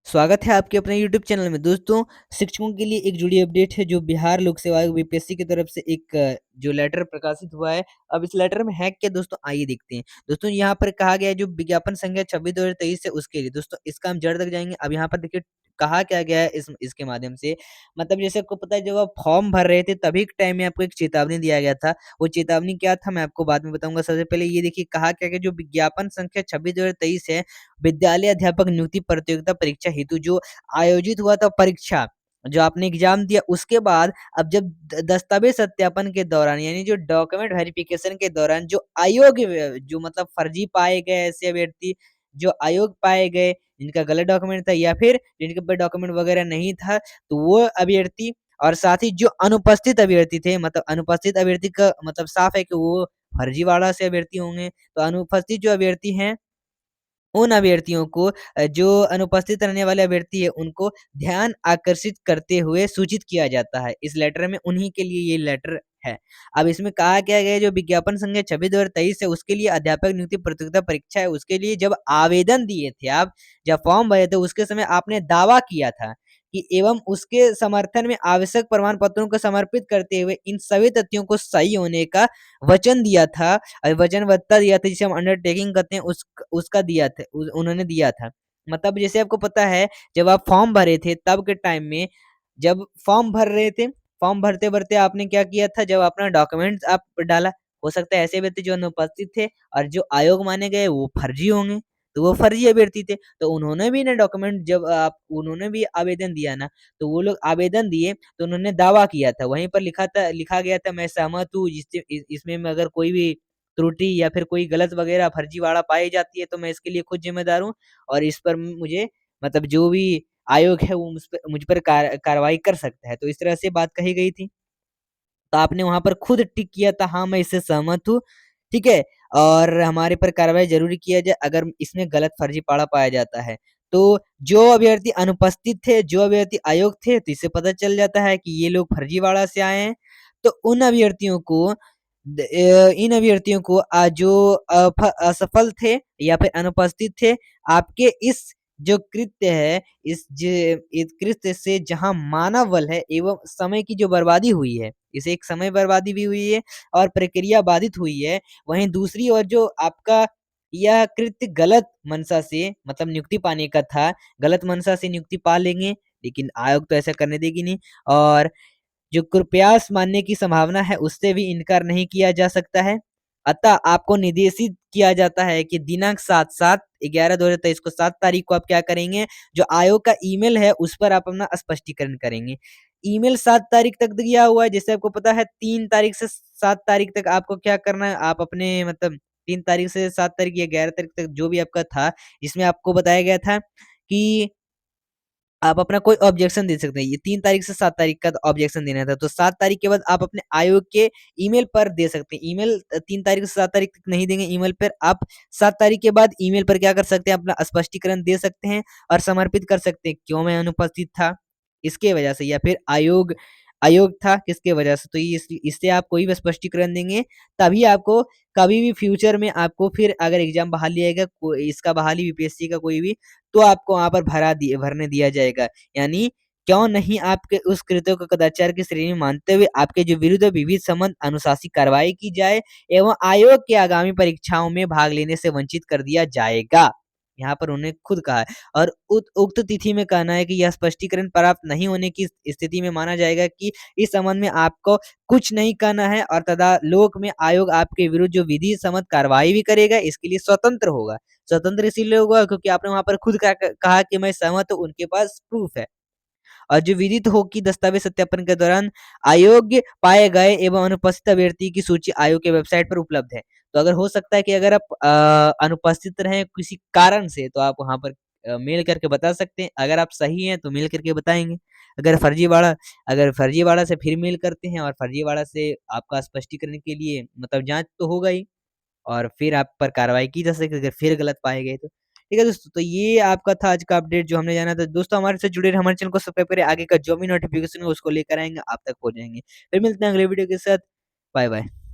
स्वागत है आपके अपने यूट्यूब चैनल में। दोस्तों, शिक्षकों के लिए एक जुड़ी अपडेट है जो बिहार लोक सेवा आयोग बीपीएससी की तरफ से एक जो लेटर प्रकाशित हुआ है। अब इस लेटर में है क्या दोस्तों, आइए देखते हैं। दोस्तों, यहाँ पर कहा गया है जो विज्ञापन संख्या 26/2023 है उसके लिए। दोस्तों, इसका हम जड़ तक जाएँगे। अब यहाँ पर देखिए कहा क्या गया है इसके माध्यम से, मतलब जैसे आपको पता है जब आप फॉर्म भर रहे थे तभी के टाइम में आपको एक चेतावनी दिया गया था। वो चेतावनी क्या था मैं आपको बाद में बताऊँगा। सबसे पहले ये देखिए कहा क्या गया, जो विज्ञापन संख्या 26/2023 है, विद्यालय अध्यापक नियुक्ति प्रतियोगिता परीक्षा हेतु जो आयोजित हुआ था परीक्षा, जो आपने एग्ज़ाम दिया उसके बाद अब जब द दस्तावेज़ सत्यापन के दौरान यानी जो डॉक्यूमेंट वेरिफ़िकेशन के दौरान जो अयोग्य जो मतलब फर्जी पाए गए ऐसे अभ्यर्थी, जो अयोग्य पाए गए, जिनका गलत डॉक्यूमेंट था या फिर जिनके पास डॉक्यूमेंट वग़ैरह नहीं था, तो वो अभ्यर्थी और साथ ही जो अनुपस्थित अभ्यर्थी थे, मतलब अनुपस्थित अभ्यर्थी का मतलब साफ़ है कि वो फर्जीवाड़ा से अभ्यर्थी होंगे। तो अनुपस्थित जो अभ्यर्थी हैं उन अभ्यर्थियों को जो अनुपस्थित रहने वाले अभ्यर्थी है उनको ध्यान आकर्षित करते हुए सूचित किया जाता है। इस लेटर में उन्हीं के लिए ये लेटर है। अब इसमें कहा क्या गया है जो विज्ञापन संख्या 26/2023 है उसके लिए अध्यापक नियुक्ति प्रतियोगिता परीक्षा है, उसके लिए जब आवेदन दिए थे आप, जब फॉर्म भरे थे उसके समय आपने दावा किया था कि एवं उसके समर्थन में आवश्यक प्रमाण पत्रों को समर्पित करते हुए इन सभी तथ्यों को सही होने का वचन दिया था। वचनबद्धता दिया था जिसे हम अंडरटेकिंग कहते हैं उसका दिया था उन्होंने दिया था। मतलब जैसे आपको पता है जब आप फॉर्म भरे थे तब के टाइम में जब फॉर्म भर रहे थे, फॉर्म भरते-भरते आपने क्या किया था जब अपना डॉक्यूमेंट्स आप डाला, हो सकता है ऐसे व्यक्ति जो अनुपस्थित थे और जो अयोग्य माने गए वो फर्जी होंगे, तो वो फर्जी अभ्यर्थी थे। तो उन्होंने भी ना डॉक्यूमेंट जब आप उन्होंने भी आवेदन दिया ना, तो वो लोग आवेदन दिए तो उन्होंने दावा किया था, वहीं पर लिखा गया था मैं सहमत हूँ जिससे इसमें में अगर कोई भी त्रुटि या फिर कोई गलत वगैरह फर्जीवाड़ा पाई जाती है तो मैं इसके लिए खुद ज़िम्मेदार हूँ और इस पर मुझे मतलब जो भी आयोग है वो मुझ पर कार्रवाई कर सकता है। तो इस तरह से बात कही गई थी। तो आपने वहाँ पर खुद टिक किया था हाँ, मैं इससे सहमत हूँ, ठीक है? और हमारे पर कार्रवाई ज़रूरी किया जाए अगर इसमें गलत फर्जीवाड़ा पाया जाता है। तो जो अभ्यर्थी अनुपस्थित थे, जो अभ्यर्थी अयोग्य थे, तो इससे पता चल जाता है कि ये लोग फर्जीवाड़ा से आए हैं। तो उन अभ्यर्थियों को इन अभ्यर्थियों को जो असफल थे या फिर अनुपस्थित थे, आपके इस जो कृत्य है, इस कृत्य से जहाँ मानव बल है एवं समय की जो बर्बादी हुई है, इसे एक समय बर्बादी भी हुई है और प्रक्रिया बाधित हुई है। वहीं दूसरी ओर जो आपका यह कृत्य गलत मंशा से मतलब नियुक्ति पाने का था, गलत मंशा से नियुक्ति पा लेंगे, लेकिन आयोग तो ऐसा करने देगी नहीं और जो कृपयास मानने की संभावना है उससे भी इनकार नहीं किया जा सकता है। अतः आपको निर्देशित किया जाता है कि दिनांक 7/7/11/2023 को 7 तारीख को आप क्या करेंगे, जो आयोग का ईमेल है उस पर आप अपना स्पष्टीकरण करेंगे। ईमेल 7 तारीख तक दिया हुआ है, जैसे आपको पता है 3 तारीख से 7 तारीख तक आपको क्या करना है, आप अपने मतलब 3 तारीख से 7 तारीख या 11 तारीख तक जो भी आपका था, जिसमें आपको बताया गया था कि आप अपना कोई ऑब्जेक्शन दे सकते हैं। ये 3 तारीख से 7 तारीख का ऑब्जेक्शन देना था। तो 7 तारीख के बाद आप अपने आयोग के ईमेल पर दे सकते हैं। ईमेल 3 तारीख से 7 तारीख तक नहीं देंगे ईमेल पर, आप 7 तारीख के बाद ईमेल पर क्या कर सकते हैं, अपना स्पष्टीकरण दे सकते हैं और समर्पित कर सकते हैं, क्यों मैं अनुपस्थित था, इसके वजह से या फिर आयोग अयोग था किसके वजह से। तो ये इससे आप कोई भी स्पष्टीकरण देंगे, तभी आपको कभी भी फ्यूचर में आपको फिर अगर एग्ज़ाम बहाल लिया जाएगा, इसका बहाली यूपीएससी का कोई भी, तो आपको वहाँ पर भरने दिया जाएगा। यानी क्यों नहीं आपके उस कृत्यों को कदाचार की श्रेणी में मानते हुए आपके जो विरुद्ध विविध संबंध अनुशासी कार्रवाई की जाए एवं आयोग के आगामी परीक्षाओं में भाग लेने से वंचित कर दिया जाएगा। यहाँ पर उन्होंने खुद कहा है और उक्त तिथि में कहना है कि यह स्पष्टीकरण प्राप्त नहीं होने की स्थिति में माना जाएगा कि इस संबंध में आपको कुछ नहीं कहना है और तथा लोक में आयोग आपके विरुद्ध जो विधि सम्मत कार्रवाई भी करेगा, इसके लिए स्वतंत्र होगा। स्वतंत्र इसीलिए होगा क्योंकि आपने वहाँ पर खुद कहा कि मैं सहमत हूँ, उनके पास प्रूफ है। और जो विदित हो कि दस्तावेज सत्यापन के दौरान अयोग्य पाए गए एवं अनुपस्थित अभ्यर्थी की सूची आयोग के वेबसाइट पर उपलब्ध है। तो अगर हो सकता है कि अगर आप अनुपस्थित रहें किसी कारण से तो आप वहाँ पर मेल करके बता सकते हैं। अगर आप सही हैं तो मेल करके बताएँगे। अगर फर्जीवाड़ा से फिर मेल करते हैं और फर्जीवाड़ा से आपका स्पष्टीकरण के लिए मतलब जाँच तो होगा ही। और फिर आप पर कार्रवाई की जा सकेगी अगर फिर गलत पाए गए तो। ठीक है दोस्तों, तो ये आपका था आज का अपडेट जो हमने जाना था। दोस्तों हमारे साथ जुड़े रहिए, हमारे चैनल को सब्सक्राइब करें, आगे का जो भी नोटिफ़िकेशन है उसको लेकर आएँगे, आप तक पहुँचाएँगे। फिर मिलते हैं अगले वीडियो के साथ। Bye bye.